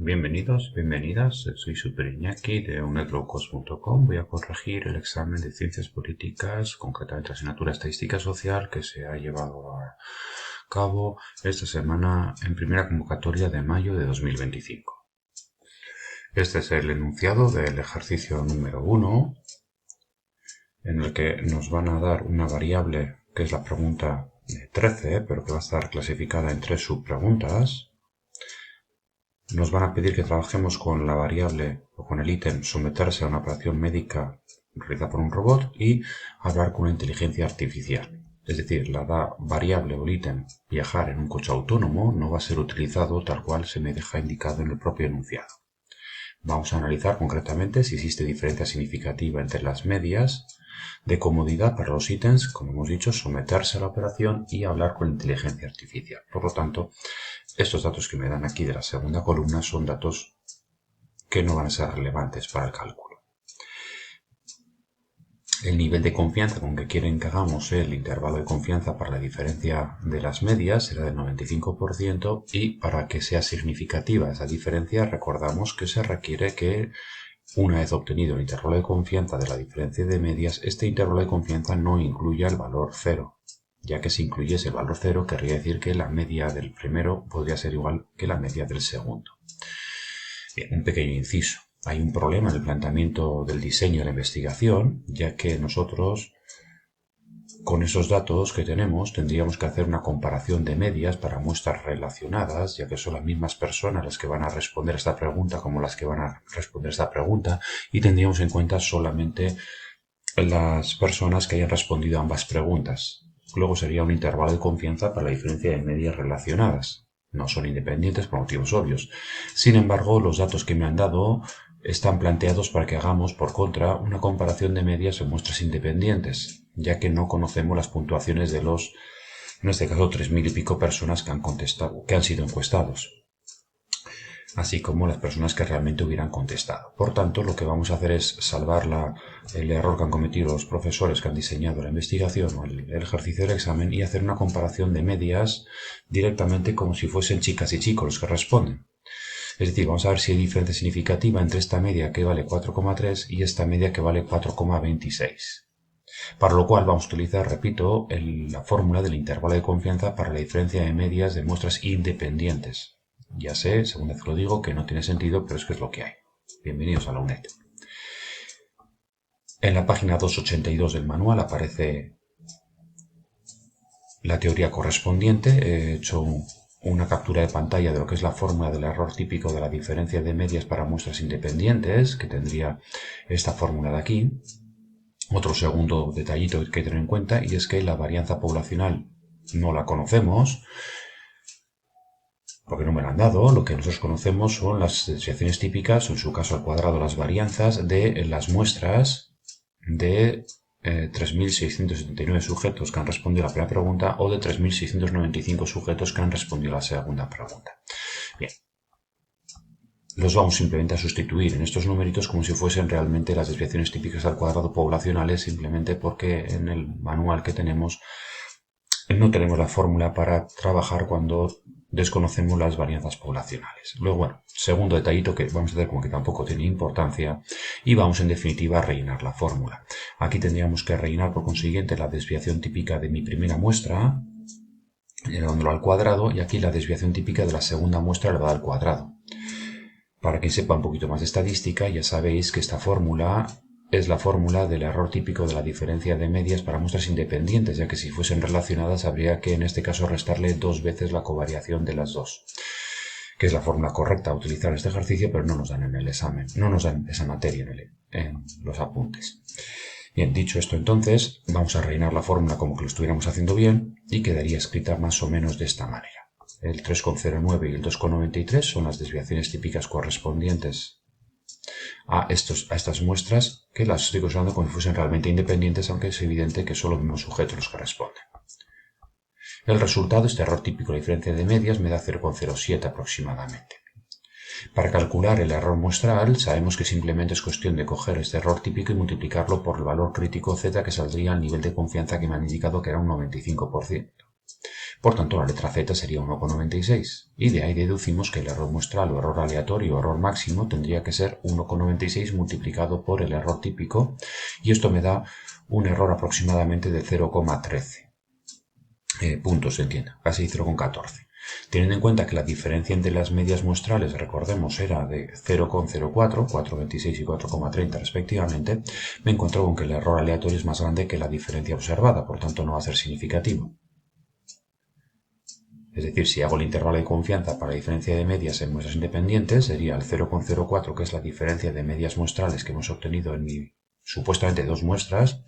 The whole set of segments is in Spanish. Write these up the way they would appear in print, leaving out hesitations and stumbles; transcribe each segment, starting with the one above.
Bienvenidos, bienvenidas, soy Super Iñaki de unedlocos.com. Voy a corregir el examen de Ciencias Políticas, concretamente la asignatura Estadística Social, que se ha llevado a cabo esta semana en primera convocatoria de mayo de 2025. Este es el enunciado del ejercicio número 1, en el que nos van a dar una variable que es la pregunta 13, pero que va a estar clasificada en 3 subpreguntas. Nos van a pedir que trabajemos con la variable o con el ítem someterse a una operación médica realizada por un robot y hablar con una inteligencia artificial. Es decir, la variable o el ítem viajar en un coche autónomo no va a ser utilizado tal cual se me deja indicado en el propio enunciado. Vamos a analizar concretamente si existe diferencia significativa entre las medias de comodidad para los ítems, como hemos dicho, someterse a la operación y hablar con inteligencia artificial. Por lo tanto, estos datos que me dan aquí de la segunda columna son datos que no van a ser relevantes para el cálculo. El nivel de confianza con que quieren que hagamos el intervalo de confianza para la diferencia de las medias será del 95% y para que sea significativa esa diferencia recordamos que se requiere que una vez obtenido el intervalo de confianza de la diferencia de medias, este intervalo de confianza no incluya el valor 0. Ya que si incluyese el valor 0, querría decir que la media del primero podría ser igual que la media del segundo. Bien, un pequeño inciso. Hay un problema en el planteamiento del diseño de la investigación, ya que nosotros, con esos datos que tenemos, tendríamos que hacer una comparación de medias para muestras relacionadas, ya que son las mismas personas las que van a responder esta pregunta como las que van a responder esta pregunta, y tendríamos en cuenta solamente las personas que hayan respondido a ambas preguntas. Luego sería un intervalo de confianza para la diferencia de medias relacionadas. No son independientes por motivos obvios. Sin embargo, los datos que me han dado están planteados para que hagamos, por contra, una comparación de medias en muestras independientes, ya que no conocemos las puntuaciones de los, en este caso, 3.000 y pico personas que han contestado, que han sido encuestados, así como las personas que realmente hubieran contestado. Por tanto, lo que vamos a hacer es salvar el error que han cometido los profesores que han diseñado la investigación o el ejercicio del examen y hacer una comparación de medias directamente como si fuesen chicas y chicos los que responden. Es decir, vamos a ver si hay diferencia significativa entre esta media que vale 4,3 y esta media que vale 4,26. Para lo cual vamos a utilizar, repito, la fórmula del intervalo de confianza para la diferencia de medias de muestras independientes. Ya sé, según vez que lo digo, que no tiene sentido, pero es que es lo que hay. Bienvenidos a la UNED. En la página 282 del manual aparece la teoría correspondiente. He hecho una captura de pantalla de lo que es la fórmula del error típico de la diferencia de medias para muestras independientes, que tendría esta fórmula de aquí. Otro segundo detallito que hay que tener en cuenta, y es que la varianza poblacional no la conocemos, porque no me la han dado. Lo que nosotros conocemos son las desviaciones típicas, o en su caso al cuadrado las varianzas de las muestras de 3.679 sujetos que han respondido a la primera pregunta o de 3.695 sujetos que han respondido a la segunda pregunta. Bien. Los vamos simplemente a sustituir en estos numeritos como si fuesen realmente las desviaciones típicas al cuadrado poblacionales, simplemente porque en el manual que tenemos no tenemos la fórmula para trabajar cuando desconocemos las varianzas poblacionales. Luego, bueno, segundo detallito que vamos a hacer como que tampoco tiene importancia y vamos en definitiva a rellenar la fórmula. Aquí tendríamos que rellenar por consiguiente la desviación típica de mi primera muestra, llevándolo al cuadrado, y aquí la desviación típica de la segunda muestra elevada al cuadrado. Para quien sepa un poquito más de estadística, ya sabéis que esta fórmula es la fórmula del error típico de la diferencia de medias para muestras independientes, ya que si fuesen relacionadas habría que en este caso restarle 2 veces la covariación de las dos, que es la fórmula correcta a utilizar en este ejercicio, pero no nos dan en el examen, no nos dan esa materia en los apuntes. Bien, dicho esto entonces, vamos a rellenar la fórmula como que lo estuviéramos haciendo bien y quedaría escrita más o menos de esta manera. El 3,09 y el 2,93 son las desviaciones típicas correspondientes a estas muestras, que las estoy considerando como si fuesen realmente independientes, aunque es evidente que son los mismos sujetos los que responden. El resultado, este error típico de diferencia de medias, me da 0,07 aproximadamente. Para calcular el error muestral, sabemos que simplemente es cuestión de coger este error típico y multiplicarlo por el valor crítico z, que saldría al nivel de confianza que me han indicado que era un 95%. Por tanto, la letra Z sería 1,96 y de ahí deducimos que el error muestral o error aleatorio o error máximo tendría que ser 1,96 multiplicado por el error típico y esto me da un error aproximadamente de 0,13 puntos, se entiende, casi 0,14. Teniendo en cuenta que la diferencia entre las medias muestrales, recordemos, era de 0,04, 4,26 y 4,30 respectivamente, me encuentro con que el error aleatorio es más grande que la diferencia observada, por tanto no va a ser significativo. Es decir, si hago el intervalo de confianza para la diferencia de medias en muestras independientes, sería el 0,04, que es la diferencia de medias muestrales que hemos obtenido en supuestamente dos muestras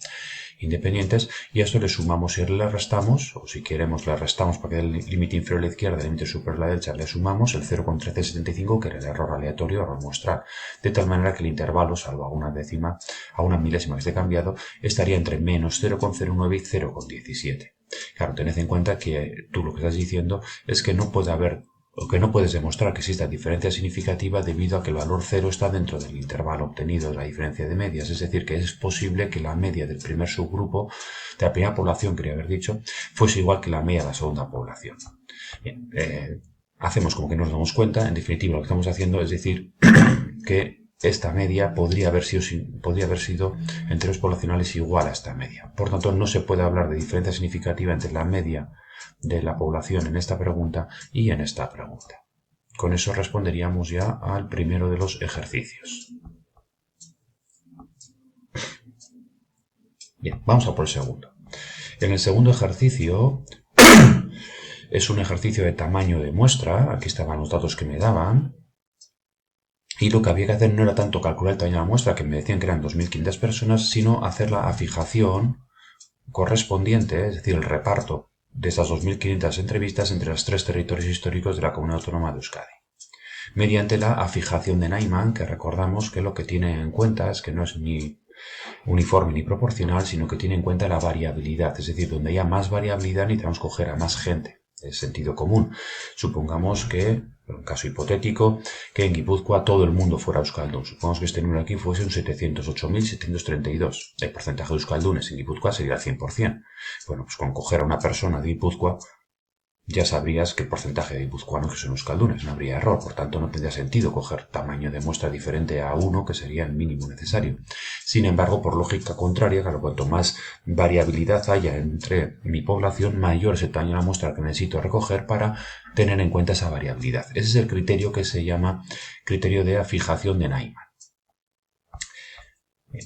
independientes, y a esto le sumamos y le restamos, o si queremos le restamos para que el límite inferior a la izquierda, el límite superior a la derecha, le sumamos el 0,1375, que era el error aleatorio, error muestral, de tal manera que el intervalo, salvo a una décima, a una milésima que esté cambiado, estaría entre menos 0,09 y 0,17. Claro, tened en cuenta que tú lo que estás diciendo es que no puede haber o que no puedes demostrar que exista diferencia significativa debido a que el valor 0 está dentro del intervalo obtenido de la diferencia de medias, es decir, que es posible que la media del primer subgrupo de la primera población, quería haber dicho, fuese igual que la media de la segunda población. Bien, hacemos como que nos damos cuenta, en definitiva lo que estamos haciendo es decir que esta media podría haber sido en términos poblacionales igual a esta media. Por tanto, no se puede hablar de diferencia significativa entre la media de la población en esta pregunta y en esta pregunta. Con eso responderíamos ya al primero de los ejercicios. Bien, vamos a por el segundo. En el segundo ejercicio es un ejercicio de tamaño de muestra. Aquí estaban los datos que me daban. Y lo que había que hacer no era tanto calcular el tamaño de la muestra, que me decían que eran 2.500 personas, sino hacer la afijación correspondiente, es decir, el reparto de estas 2.500 entrevistas entre los tres territorios históricos de la Comunidad Autónoma de Euskadi. Mediante la afijación de Neumann, que recordamos que lo que tiene en cuenta es que no es ni uniforme ni proporcional, sino que tiene en cuenta la variabilidad, es decir, donde haya más variabilidad necesitamos coger a más gente. Es sentido común. Supongamos que, en un caso hipotético, que en Guipúzcoa todo el mundo fuera euskaldun. Supongamos que este número aquí fuese un 708.732. El porcentaje de euskaldunes en Guipúzcoa sería el 100%. Bueno, pues con coger a una persona de Guipúzcoa ya sabrías qué porcentaje de guipuzcoanos que son euskaldunes, no habría error, por tanto no tendría sentido coger tamaño de muestra diferente a 1, que sería el mínimo necesario. Sin embargo, por lógica contraria, claro, cuanto más variabilidad haya entre mi población, mayor es el tamaño de la muestra que necesito recoger para tener en cuenta esa variabilidad. Ese es el criterio que se llama criterio de afijación de Neumann.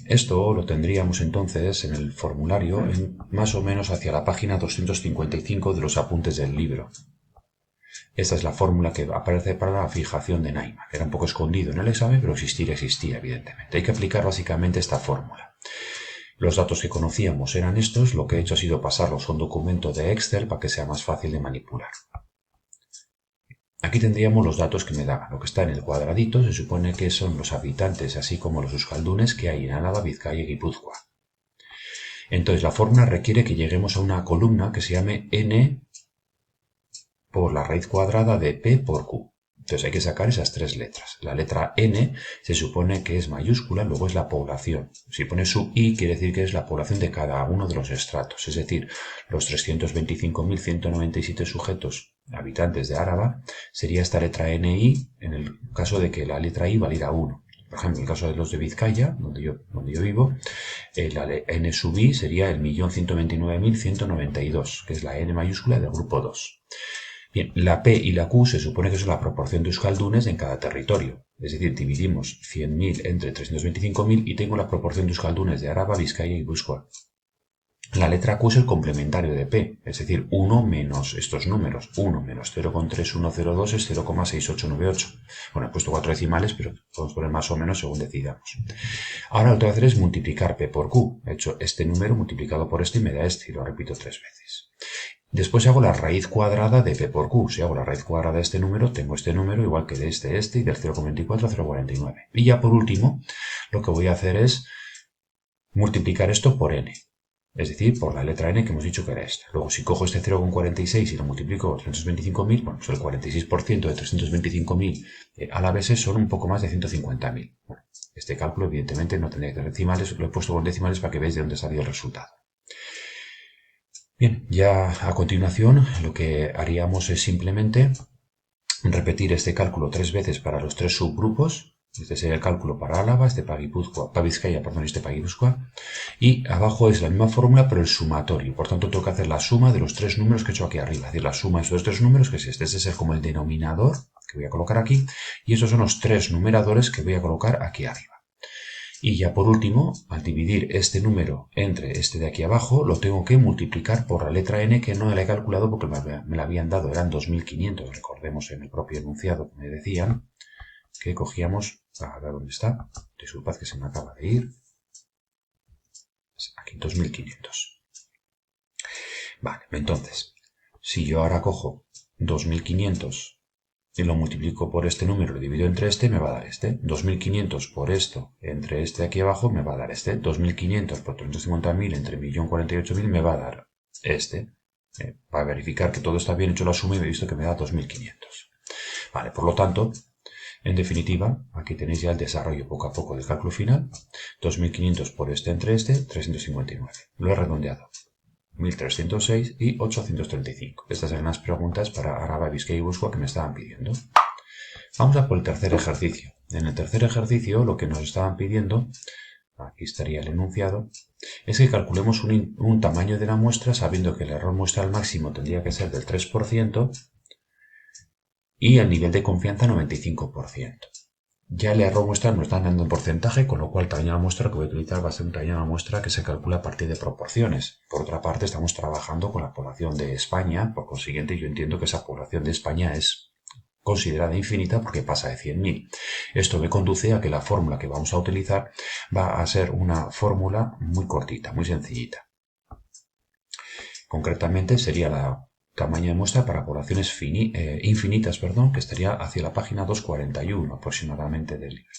Esto lo tendríamos entonces en el formulario más o menos hacia la página 255 de los apuntes del libro. Esta es la fórmula que aparece para la fijación de Neumann. Era un poco escondido en el examen, pero existía, evidentemente. Hay que aplicar básicamente esta fórmula. Los datos que conocíamos eran estos, lo que he hecho ha sido pasarlos a un documento de Excel para que sea más fácil de manipular. Aquí tendríamos los datos que me daban. Lo que está en el cuadradito se supone que son los habitantes, así como los euskaldunes que hay en Álava, Vizcaya y Guipúzcoa. Entonces la fórmula requiere que lleguemos a una columna que se llame n por la raíz cuadrada de p por q. Entonces hay que sacar esas tres letras. La letra n se supone que es mayúscula, luego es la población. Si pone sub i quiere decir que es la población de cada uno de los estratos, es decir, los 325.197 sujetos habitantes de Áraba, sería esta letra NI en el caso de que la letra I valiera 1. Por ejemplo, en el caso de los de Vizcaya, donde yo vivo, la N sub I sería el 1.129.192, que es la N mayúscula del grupo 2. Bien, la P y la Q se supone que son la proporción de euskaldunes en cada territorio. Es decir, dividimos 100.000 entre 325.000 y tengo la proporción de euskaldunes de Áraba, Vizcaya y Guipúzcoa. La letra Q es el complementario de P, es decir, 1 menos estos números. 1 menos 0,3102 es 0,6898. Bueno, he puesto 4 decimales, pero podemos poner más o menos según decidamos. Ahora lo que voy a hacer es multiplicar P por Q. He hecho este número multiplicado por este y me da este, y lo repito 3 veces. Después hago la raíz cuadrada de P por Q. Si hago la raíz cuadrada de este número, tengo este número igual que de este y del 0,24 a 0,49. Y ya por último, lo que voy a hacer es multiplicar esto por n. Es decir, por la letra n que hemos dicho que era esta. Luego, si cojo este 0,46 y lo multiplico por 325.000, bueno, pues el 46% de 325.000 alaveses son un poco más de 150.000. Bueno, este cálculo evidentemente no tendría que tener decimales, lo he puesto con decimales para que veáis de dónde salió el resultado. Bien, ya a continuación lo que haríamos es simplemente repetir este cálculo 3 veces para los 3 subgrupos. Este sería el cálculo para Álava, este para Vizcaya, perdón, este para Guipúzcoa. Y abajo es la misma fórmula, pero el sumatorio. Por tanto, tengo que hacer la suma de los 3 números que he hecho aquí arriba. Es decir, la suma de estos 3 números, que es este. Este es como el denominador que voy a colocar aquí. Y estos son los 3 numeradores que voy a colocar aquí arriba. Y ya por último, al dividir este número entre este de aquí abajo, lo tengo que multiplicar por la letra n, que no la he calculado porque me la habían dado, eran 2500, recordemos en el propio enunciado que me decían que cogíamos, a ver dónde está, disculpad que se me acaba de ir, aquí 2500. Vale, entonces, si yo ahora cojo 2500 y lo multiplico por este número, lo divido entre este, me va a dar este. 2500 por esto entre este de aquí abajo me va a dar este. 2500 por 350.000 entre 1.048.000 me va a dar este. Para verificar que todo está bien hecho la suma y he visto que me da 2500. Vale, por lo tanto, en definitiva, aquí tenéis ya el desarrollo poco a poco del cálculo final. 2500 por este entre este, 359. Lo he redondeado. 1306 y 835. Estas eran las preguntas para Álava, Vizcaya y Guipúzcoa que me estaban pidiendo. Vamos a por el tercer ejercicio. En el tercer ejercicio lo que nos estaban pidiendo, aquí estaría el enunciado, es que calculemos un tamaño de la muestra sabiendo que el error muestral máximo tendría que ser del 3% y el nivel de confianza 95%. Ya el error muestral nos están dando en porcentaje, con lo cual el tamaño de la muestra que voy a utilizar va a ser un tamaño de la muestra que se calcula a partir de proporciones. Por otra parte, estamos trabajando con la población de España, por consiguiente yo entiendo que esa población de España es considerada infinita porque pasa de 100.000. Esto me conduce a que la fórmula que vamos a utilizar va a ser una fórmula muy cortita, muy sencillita. Concretamente sería la tamaño de muestra para poblaciones infinitas, que estaría hacia la página 241 aproximadamente del libro.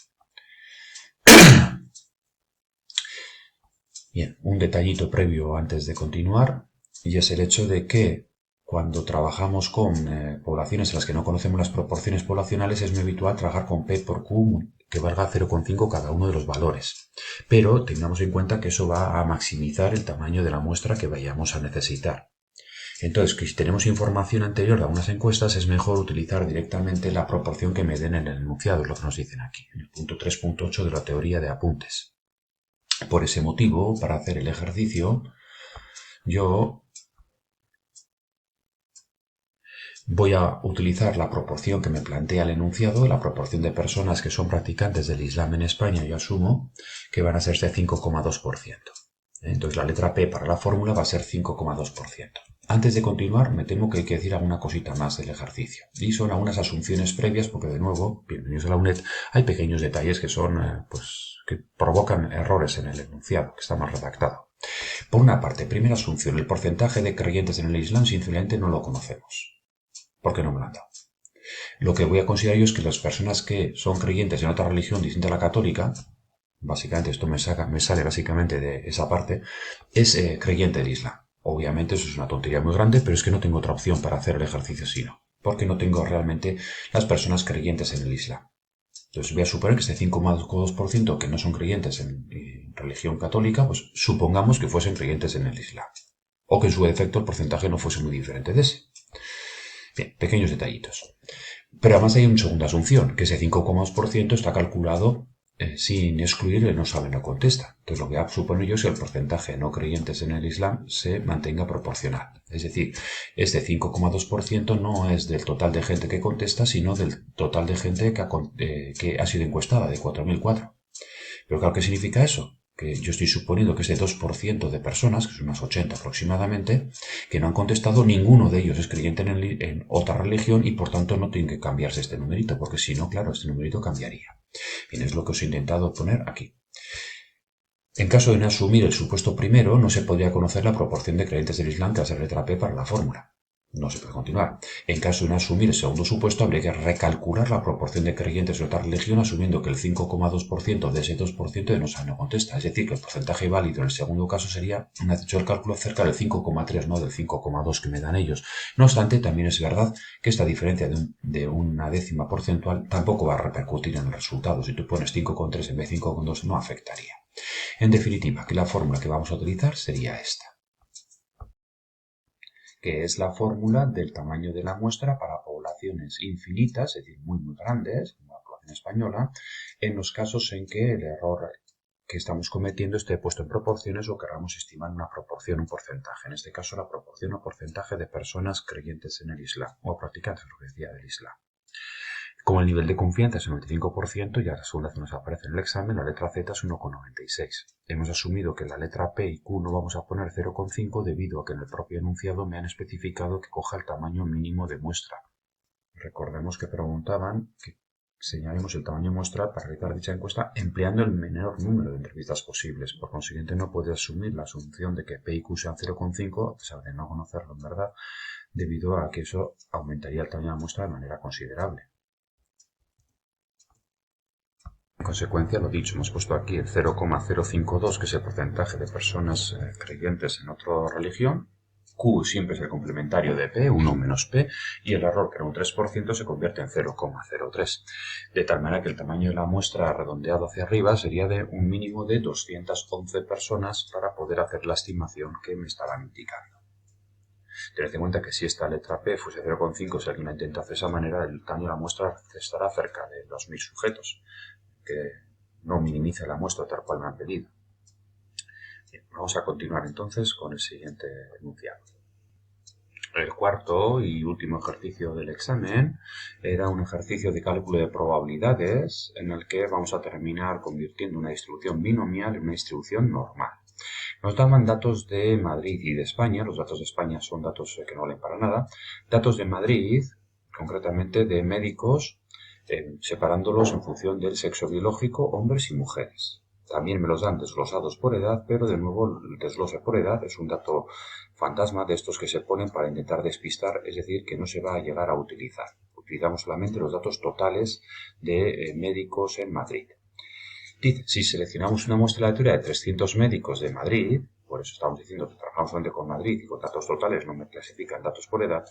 Bien, un detallito previo antes de continuar, y es el hecho de que cuando trabajamos con poblaciones en las que no conocemos las proporciones poblacionales, es muy habitual trabajar con P por Q que valga 0,5 cada uno de los valores. Pero tengamos en cuenta que eso va a maximizar el tamaño de la muestra que vayamos a necesitar. Entonces, que si tenemos información anterior a unas encuestas, es mejor utilizar directamente la proporción que me den en el enunciado, es lo que nos dicen aquí, en el punto 3.8 de la teoría de apuntes. Por ese motivo, para hacer el ejercicio, yo voy a utilizar la proporción que me plantea el enunciado, la proporción de personas que son practicantes del Islam en España, yo asumo que van a ser de 5,2%. Entonces la letra P para la fórmula va a ser 5,2%. Antes de continuar, me temo que hay que decir alguna cosita más del ejercicio. Y son algunas asunciones previas, porque de nuevo, bienvenidos a la UNED, hay pequeños detalles que son, que provocan errores en el enunciado, que está mal redactado. Por una parte, primera asunción, el porcentaje de creyentes en el Islam, sinceramente, no lo conocemos. Porque no me lo han dado. Lo que voy a considerar yo es que las personas que son creyentes en otra religión distinta a la católica, básicamente esto me sale básicamente de esa parte, es creyente del Islam. Obviamente eso es una tontería muy grande, pero es que no tengo otra opción para hacer el ejercicio sino, porque no tengo realmente las personas creyentes en el Islam. Entonces voy a suponer que este 5,2% que no son creyentes en religión católica, pues supongamos que fuesen creyentes en el Islam. O que en su defecto el porcentaje no fuese muy diferente de ese. Bien, pequeños detallitos. Pero además hay una segunda asunción, que ese 5,2% está calculado sin excluir el no sabe no contesta. Entonces lo que voy a suponer yo es que el porcentaje de no creyentes en el Islam se mantenga proporcional. Es decir, este 5,2% no es del total de gente que contesta, sino del total de gente que ha sido encuestada, de 4.004. Pero claro, ¿qué significa eso? Que yo estoy suponiendo que este 2% de personas, que son unas 80 aproximadamente, que no han contestado, ninguno de ellos es creyente en otra religión y por tanto no tiene que cambiarse este numerito, porque si no, claro, este numerito cambiaría. Bien, es lo que os he intentado poner aquí. En caso de no asumir el supuesto primero, no se podría conocer la proporción de creyentes del Islam que va a ser letra P para la fórmula. No se puede continuar. En caso de no asumir el segundo supuesto, habría que recalcular la proporción de creyentes de otra religión, asumiendo que el 5,2% de ese 2% de no contesta. Es decir, que el porcentaje válido en el segundo caso sería, me ha hecho el cálculo, cerca del 5,3, no del 5,2 que me dan ellos. No obstante, también es verdad que esta diferencia de una décima porcentual tampoco va a repercutir en el resultado. Si tú pones 5,3 en vez de 5,2, no afectaría. En definitiva, que la fórmula que vamos a utilizar sería esta. que es la fórmula del tamaño de la muestra para poblaciones infinitas, es decir, muy grandes, como la población española, en los casos en que el error que estamos cometiendo esté puesto en proporciones o queramos estimar una proporción, un porcentaje. En este caso, la proporción o porcentaje de personas creyentes en el Islam o practicantes, lo que decía, del Islam. Como el nivel de confianza es el 95%, ya la segunda vez que nos aparece en el examen, la letra Z es 1,96. Hemos asumido que la letra P y Q no vamos a poner 0,5 debido a que en el propio enunciado me han especificado que coja el tamaño mínimo de muestra. Recordemos que preguntaban que señalemos el tamaño muestral para realizar dicha encuesta empleando el menor número de entrevistas posibles. Por consiguiente, no puede asumir la asunción de que P y Q sean 0,5, a pesar de no conocerlo en verdad, debido a que eso aumentaría el tamaño de la muestra de manera considerable. En consecuencia, lo dicho, hemos puesto aquí el 0,052, que es el porcentaje de personas creyentes en otra religión. Q siempre es el complementario de P, 1 menos P, y el error, que era un 3%, se convierte en 0,03. De tal manera que el tamaño de la muestra redondeado hacia arriba sería de un mínimo de 211 personas para poder hacer la estimación que me estaban indicando. Tened en cuenta que si esta letra P fuese 0,5, si alguien la intenta hacer de esa manera, el tamaño de la muestra estará cerca de 2.000 sujetos, que no minimice la muestra tal cual me han pedido. Bien, vamos a continuar entonces con el siguiente enunciado. El cuarto y último ejercicio del examen era un ejercicio de cálculo de probabilidades en el que vamos a terminar convirtiendo una distribución binomial en una distribución normal. Nos daban datos de Madrid y de España. Los datos de España son datos que no valen para nada. Datos de Madrid, concretamente de médicos, separándolos en función del sexo biológico, hombres y mujeres. También me los dan desglosados por edad, pero de nuevo el desglose por edad es un dato fantasma de estos que se ponen para intentar despistar, es decir, que no se va a llegar a utilizar. Utilizamos solamente los datos totales de médicos en Madrid. Dice, si seleccionamos una muestra aleatoria de 300 médicos de Madrid, por eso estamos diciendo que trabajamos solamente con Madrid y con datos totales, no me clasifican datos por edad,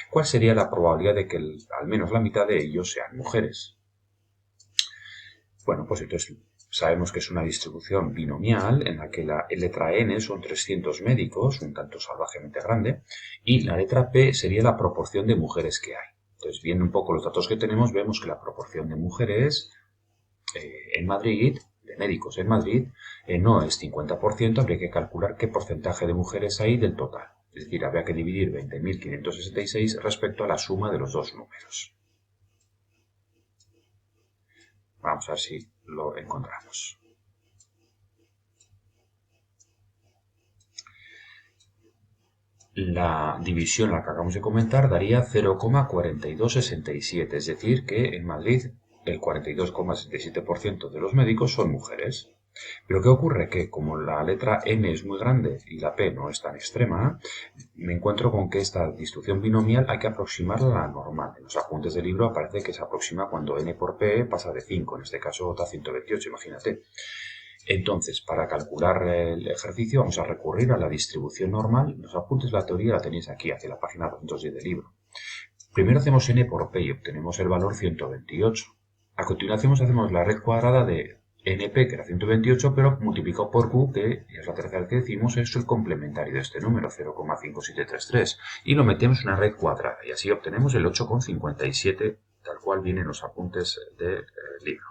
¿cuál sería la probabilidad de que al menos la mitad de ellos sean mujeres? Bueno, pues entonces sabemos que es una distribución binomial en la que la letra N son 300 médicos, un tanto salvajemente grande, y la letra P sería la proporción de mujeres que hay. Entonces, viendo un poco los datos que tenemos, vemos que la proporción de mujeres en Madrid, de médicos en Madrid, no es 50%, habría que calcular qué porcentaje de mujeres hay del total. Es decir, habría que dividir 20.566 respecto a la suma de los dos números. Vamos a ver si lo encontramos. La división, la que acabamos de comentar, daría 0,4267, es decir, que en Madrid el 42,67% de los médicos son mujeres. Pero ¿qué ocurre? Que como la letra N es muy grande y la P no es tan extrema, me encuentro con que esta distribución binomial hay que aproximarla a la normal. En los apuntes del libro aparece que se aproxima cuando N por P pasa de 5, en este caso da 128, imagínate. Entonces, para calcular el ejercicio vamos a recurrir a la distribución normal. Los apuntes de la teoría la tenéis aquí, hacia la página 210 del libro. Primero hacemos N por P y obtenemos el valor 128. A continuación hacemos la red cuadrada de NP, que era 128, pero multiplicado por Q, que ya es la tercera vez que decimos, es el complementario de este número, 0,5733. Y lo metemos en una red cuadrada y así obtenemos el 8,57, tal cual viene en los apuntes del libro.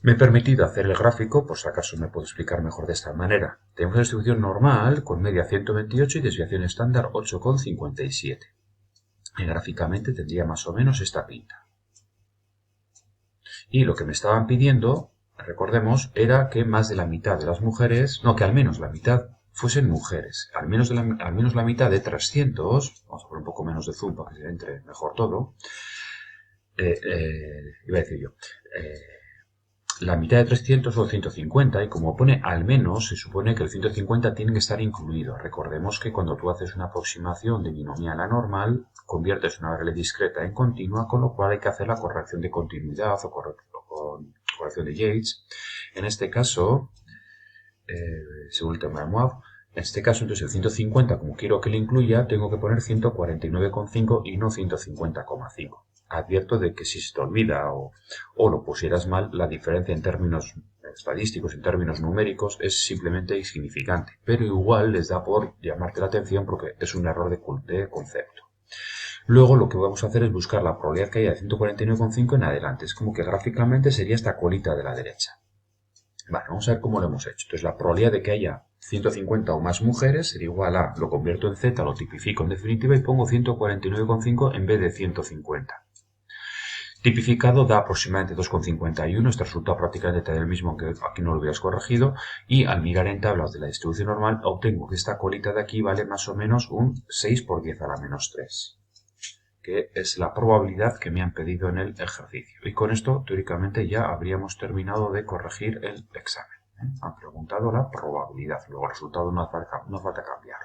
Me he permitido hacer el gráfico, por si acaso me puedo explicar mejor de esta manera. Tenemos una distribución normal con media 128 y desviación estándar 8,57. Y gráficamente tendría más o menos esta pinta. Y lo que me estaban pidiendo, recordemos, era que más de la mitad de las mujeres, no, que al menos la mitad fuesen mujeres. Al menos la mitad de 300, vamos a poner un poco menos de zoom para que se entre mejor todo. Iba a decir yo, la mitad de 300 son 150 y como pone al menos, se supone que el 150 tiene que estar incluido. Recordemos que cuando tú haces una aproximación de binomial a normal, conviertes una variable discreta en continua, con lo cual hay que hacer la corrección de continuidad o corrección de Yates. En este caso, según el tema de Moab, en este caso entonces el 150, como quiero que lo incluya, tengo que poner 149,5 y no 150,5. advierto de que si se te olvida o lo pusieras mal, la diferencia en términos estadísticos, en términos numéricos, es simplemente insignificante. Pero igual les da por llamarte la atención porque es un error de concepto. Luego lo que vamos a hacer es buscar la probabilidad que haya de 149,5 en adelante. Es como que gráficamente sería esta colita de la derecha. Vale, vamos a ver cómo lo hemos hecho. Entonces la probabilidad de que haya 150 o más mujeres sería igual a, lo convierto en Z, lo tipifico en definitiva y pongo 149,5 en vez de 150. Tipificado da aproximadamente 2,51, este resultado prácticamente te da el mismo aunque aquí no lo hubieras corregido, y al mirar en tablas de la distribución normal obtengo que esta colita de aquí vale más o menos un 6 por 10 a la menos 3, que es la probabilidad que me han pedido en el ejercicio. Y con esto, teóricamente, ya habríamos terminado de corregir el examen. Han preguntado la probabilidad, luego el resultado no hace falta cambiarlo.